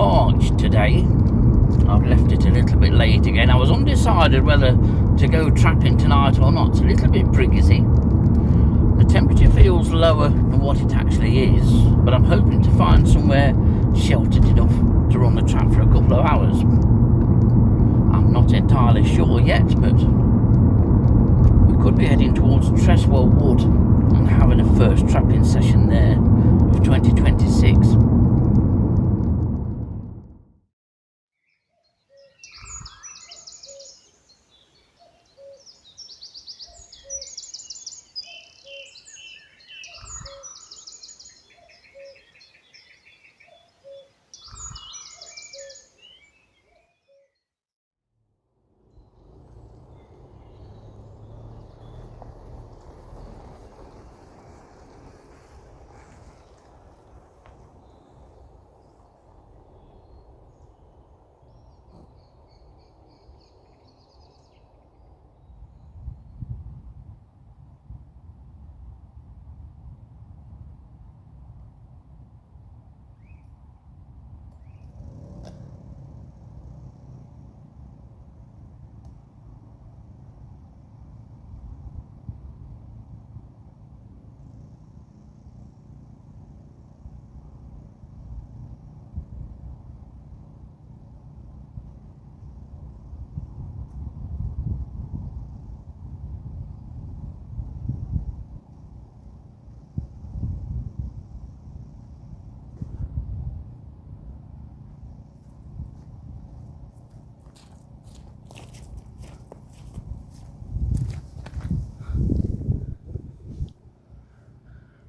March today. I've left it a little bit late again. I was undecided whether to go trapping tonight or not. It's a little bit breezy. The temperature feels lower than what it actually is, but I'm hoping to find somewhere sheltered enough to run the trap for a couple of hours. I'm not entirely sure yet, but we could be heading towards Treswell Wood and having a first trapping session there of 2026.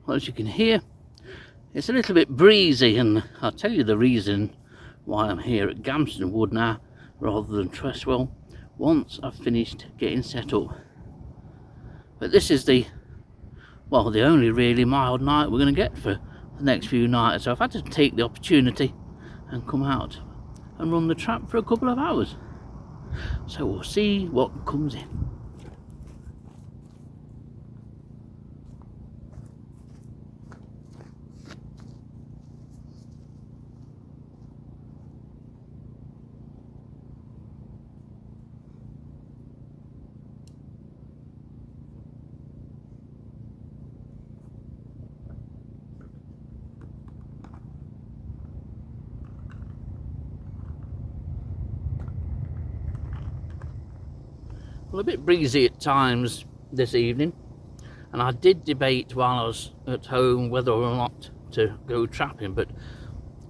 Well, as you can hear, it's a little bit breezy, and I'll tell you the reason why I'm here at Gamston Wood now rather than Treswell once I've finished getting set up. But this is the only really mild night we're going to get for the next few nights, so I've had to take the opportunity and come out and run the trap for a couple of hours. So we'll see what comes in. Well, a bit breezy at times this evening, and I did debate while I was at home whether or not to go trapping, but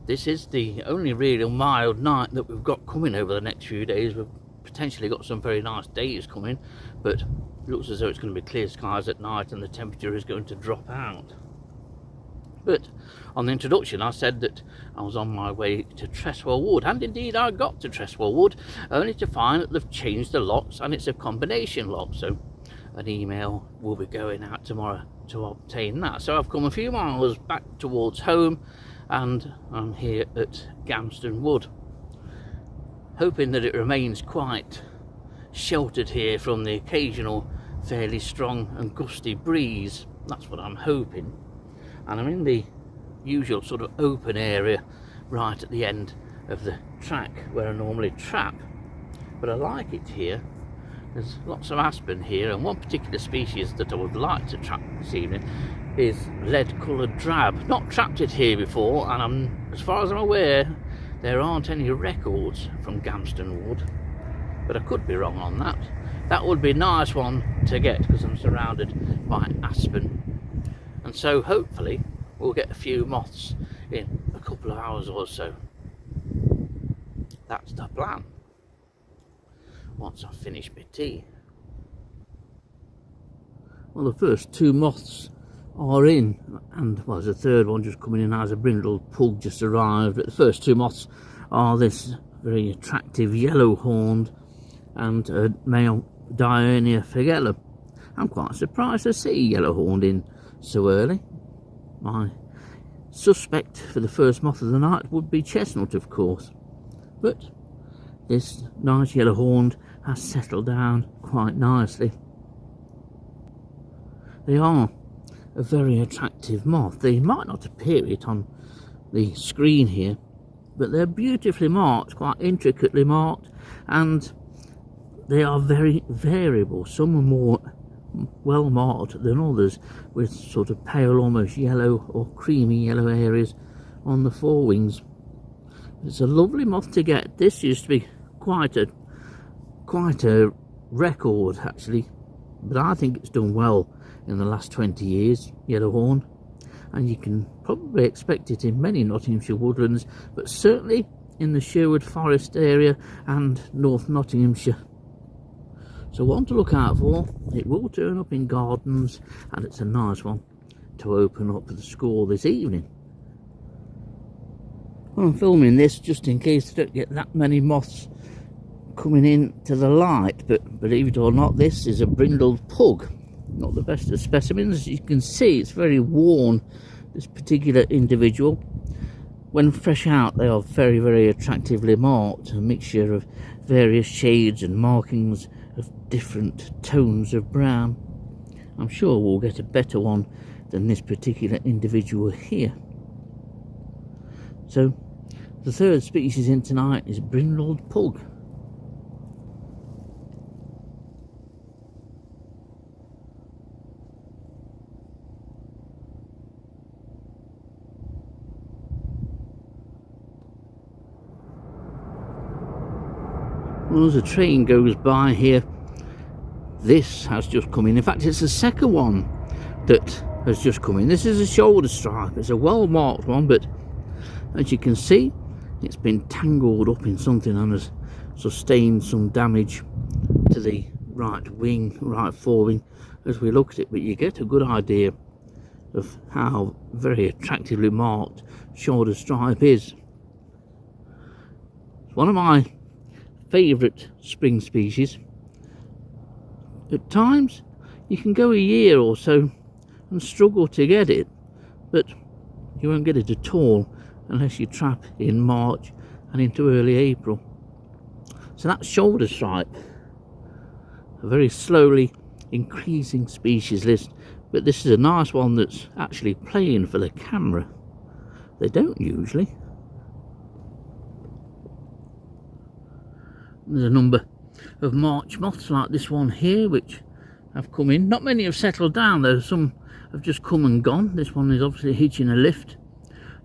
this is the only really mild night that we've got coming over the next few days. We've potentially got some very nice days coming, but it looks as though it's going to be clear skies at night and the temperature is going to drop out. But on the introduction I said that I was on my way to Treswell Wood, and indeed I got to Treswell Wood, only to find that they've changed the locks and it's a combination lock, so an email will be going out tomorrow to obtain that. So I've come a few miles back towards home and I'm here at Gamston Wood, hoping that it remains quite sheltered here from the occasional fairly strong and gusty breeze. That's what I'm hoping. And I'm in the usual sort of open area right at the end of the track where I normally trap, but I like it here. There's lots of aspen here, and one particular species that I would like to trap this evening is lead coloured drab. Not trapped it here before, and as far as I'm aware there aren't any records from Gamston Wood, but I could be wrong on that. That would be a nice one to get because I'm surrounded by aspen. And so hopefully we'll get a few moths in a couple of hours or so. That's the plan, once I've finished my tea. Well, the first two moths are in, and well, there's a third one just coming in as a brindled pug just arrived. But the first two moths are this very attractive yellow-horned and a male Diurnia flagella. I'm quite surprised to see yellow-horned in so early. My suspect for the first moth of the night would be chestnut, of course, but this nice yellow-horned has settled down quite nicely. They are a very attractive moth. They might not appear it on the screen here, but they're beautifully marked, quite intricately marked, and they are very variable. Some are more well marked than others, with sort of pale, almost yellow or creamy yellow areas on the forewings. It's a lovely moth to get. This used to be quite a record actually, but I think it's done well in the last 20 years, yellowhorn, and you can probably expect it in many Nottinghamshire woodlands, but certainly in the Sherwood Forest area and North Nottinghamshire. So one to look out for. It will turn up in gardens, and it's a nice one to open up the score this evening. I'm filming this just in case I don't get that many moths coming in to the light, but believe it or not, this is a brindled pug. Not the best of specimens. As you can see, it's very worn, this particular individual. When fresh out, they are very, very attractively marked, a mixture of various shades and markings of different tones of brown. I'm sure we'll get a better one than this particular individual here. So the third species in tonight is brindled pug. Well, as a train goes by here, this has just come in. In fact, it's the second one that has just come in. This is a shoulder stripe. It's a well marked one, but as you can see, it's been tangled up in something and has sustained some damage to the right wing, right forewing as we look at it. But you get a good idea of how very attractively marked shoulder stripe is. It's one of my favourite spring species. At times you can go a year or so and struggle to get it, but you won't get it at all unless you trap in March and into early April. So that's shoulder stripe, a very slowly increasing species list, but this is a nice one that's actually playing for the camera. They don't usually. There's a number of March moths like this one here which have come in. Not many have settled down though, some have just come and gone. This one is obviously hitching a lift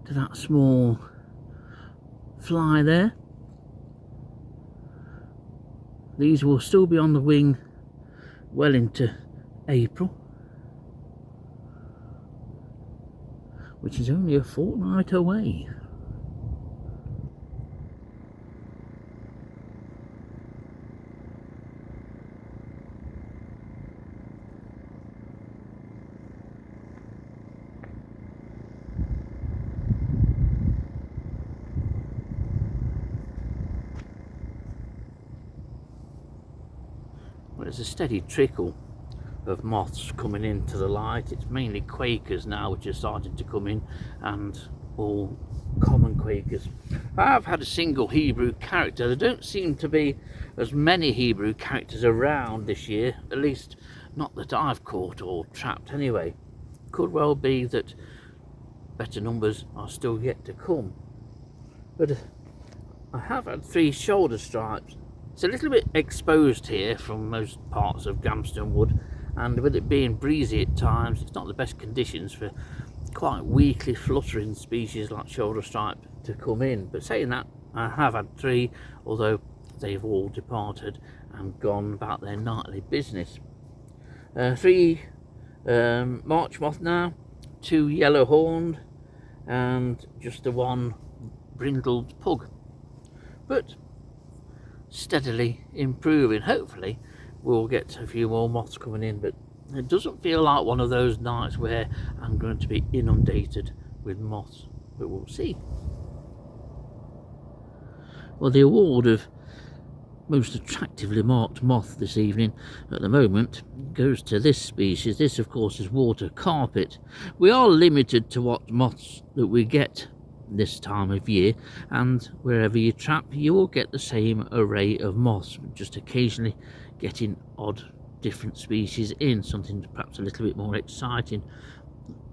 to that small fly there. These will still be on the wing well into April, which is only a fortnight away. There's a steady trickle of moths coming into the light. It's mainly quakers now which are starting to come in, and all common quakers. I've had a single Hebrew character. There don't seem to be as many Hebrew characters around this year, at least not that I've caught or trapped anyway. Could well be that better numbers are still yet to come, but I have had 3 shoulder stripes. It's a little bit exposed here from most parts of Gamston Wood, and with it being breezy at times, it's not the best conditions for quite weakly fluttering species like shoulder stripe to come in. But saying that, I have had 3, although they've all departed and gone about their nightly business. 3 March moth now, 2 yellow horned, and just the 1 brindled pug. But steadily improving. Hopefully we'll get a few more moths coming in, but it doesn't feel like one of those nights where I'm going to be inundated with moths, but we'll see. Well, the award of most attractively marked moth this evening at the moment goes to this species. This of course is water carpet. We are limited to what moths that we get this time of year, and wherever you trap you will get the same array of moths, just occasionally getting odd different species in, something perhaps a little bit more exciting.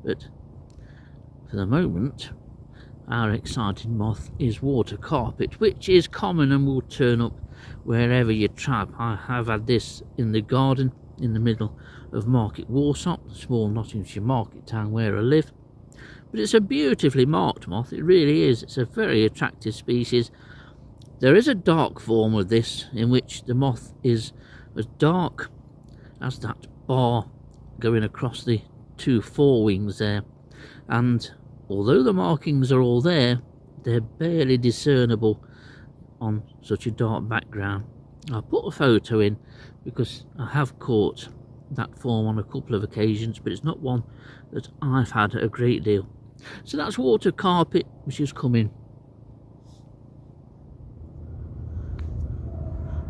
But for the moment our exciting moth is water carpet, which is common and will turn up wherever you trap. I have had this in the garden in the middle of Market Warsaw, the small Nottinghamshire market town where I live. But it's a beautifully marked moth, it really is. It's a very attractive species. There is a dark form of this in which the moth is as dark as that bar going across the two forewings there, and although the markings are all there, they're barely discernible on such a dark background. I put a photo in because I have caught that form on a couple of occasions, but it's not one that I've had a great deal. So that's water carpet, which is coming.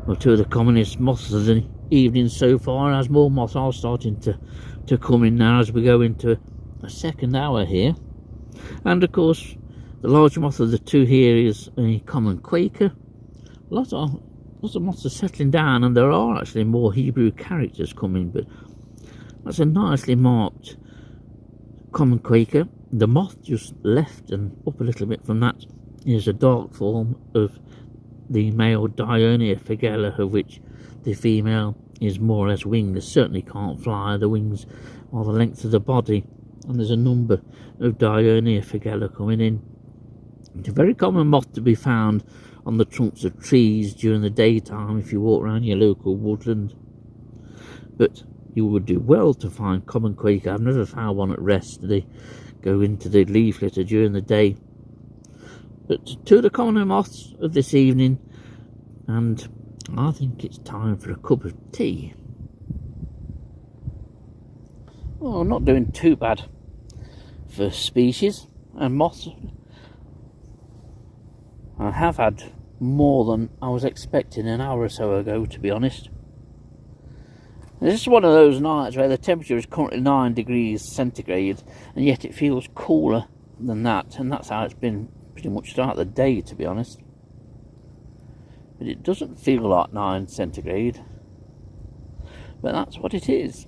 Well, two of the commonest moths of the evening so far, as more moths are starting to come in now as we go into a second hour here. And of course, the larger moth of the two here is a common quaker. Lots of moths are settling down, and there are actually more Hebrew characters coming, but that's a nicely marked common quaker. The moth just left and up a little bit from that is a dark form of the male Dionaea figella, of which the female is more or less wingless, certainly can't fly. The wings are the length of the body, and there's a number of Dionaea figella coming in. It's a very common moth to be found on the trunks of trees during the daytime if you walk around your local woodland, but you would do well to find common quaker. I've never found one at rest. They go into the leaf litter during the day. But two of the common moths of this evening, and I think it's time for a cup of tea. Well, I'm not doing too bad for species and moths. I have had more than I was expecting an hour or so ago, to be honest. This is one of those nights where the temperature is currently 9 degrees centigrade, and yet it feels cooler than that, and that's how it's been pretty much throughout the day, to be honest. But it doesn't feel like 9 centigrade, but that's what it is.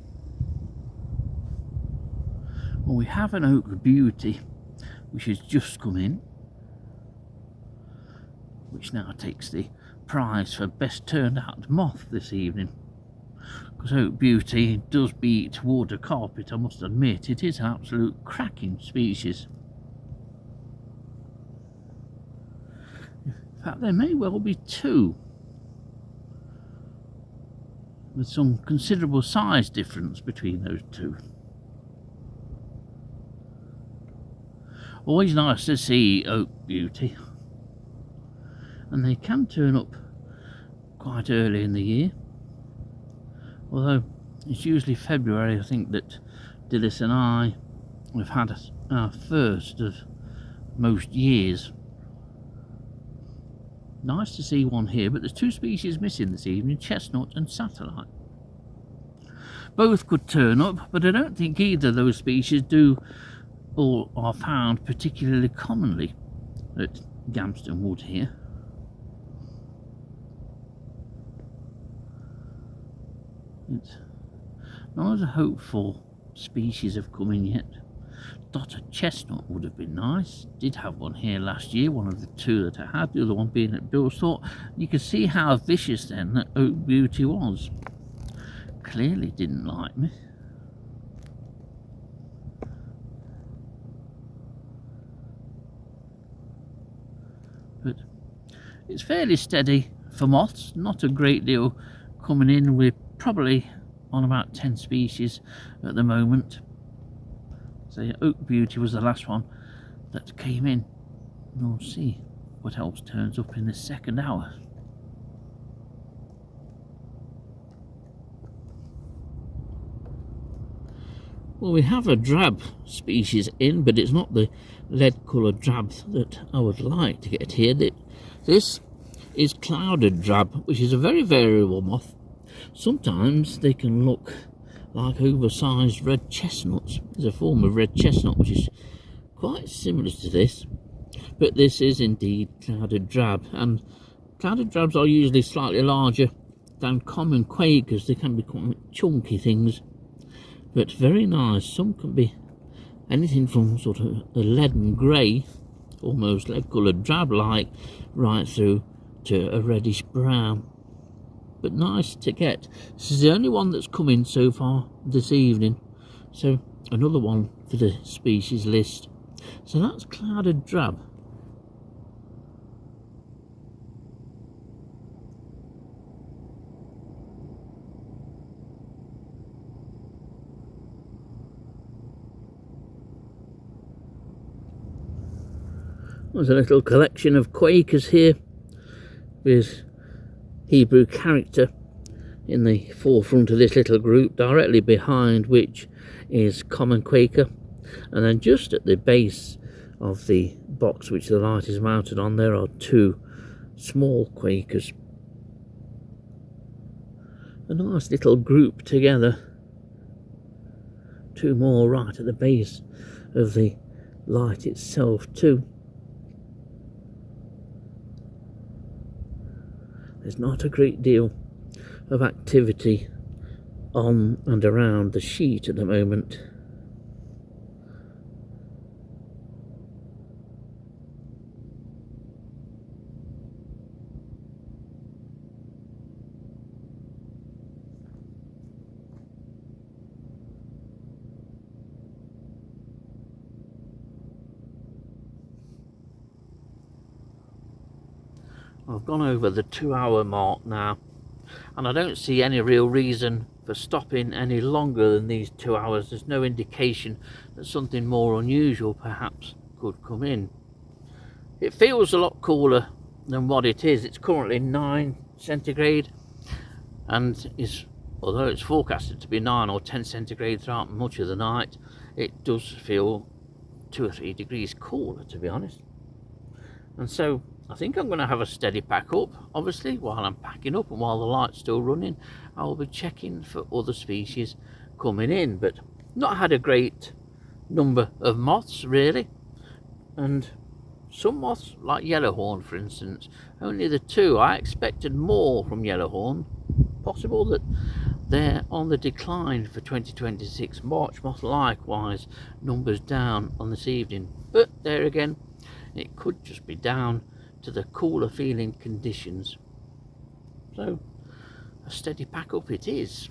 Well, we have an oak beauty which has just come in, which now takes the prize for best turned out moth this evening. Because oak beauty does beat water carpet, I must admit. It is an absolute cracking species. In fact, there may well be two, with some considerable size difference between those two. Always nice to see oak beauty, and they can turn up quite early in the year, although it's usually February, I think, that Dillis and I have had our first of most years. Nice to see one here, but there's two species missing this evening, chestnut and satellite. Both could turn up, but I don't think either of those species do or are found particularly commonly at Gamston Wood here. None of the hoped for species have come in yet. Dotted chestnut would have been nice. Did have one here last year, one of the two that I had, the other one being at Billthorpe. You can see how vicious then that oak beauty was. Clearly didn't like me. But it's fairly steady for moths, not a great deal coming in. We're probably on about 10 species at the moment. So oak beauty was the last one that came in. We'll see what else turns up in this second hour. Well, we have a drab species in, but it's not the lead coloured drab that I would like to get here. This is clouded drab, which is a very variable moth. Sometimes they can look like oversized red chestnuts. There's a form of red chestnut which is quite similar to this, but this is indeed clouded drab, and clouded drabs are usually slightly larger than common quakers. They can be quite chunky things, but very nice. Some can be anything from sort of a leaden grey almost lead coloured, drab like, right through to a reddish brown. But nice to get. This is the only one that's come in so far this evening, so another one for the species list. So that's clouded drab. There's a little collection of Quakers here with Hebrew character in the forefront of this little group, directly behind which is common Quaker, and then just at the base of the box which the light is mounted on there are two small Quakers. A nice little group together. Two more right at the base of the light itself too. There's not a great deal of activity on and around the sheet at the moment. I've gone over the 2-hour mark now, and I don't see any real reason for stopping any longer than these 2 hours. There's no indication that something more unusual perhaps could come in. It feels a lot cooler than what it is. It's currently 9 centigrade, and although it's forecasted to be 9 or 10 centigrade throughout much of the night, it does feel 2 or 3 degrees cooler, to be honest. And so I think I'm going to have a steady pack up. Obviously, while I'm packing up and while the light's still running, I will be checking for other species coming in. But not had a great number of moths really, and some moths like yellowhorn, for instance, only the 2. I expected more from yellowhorn. Possible that they're on the decline for 2026. March moth likewise, numbers down on this evening, but there again, it could just be down to the cooler feeling conditions. So a steady pack up it is.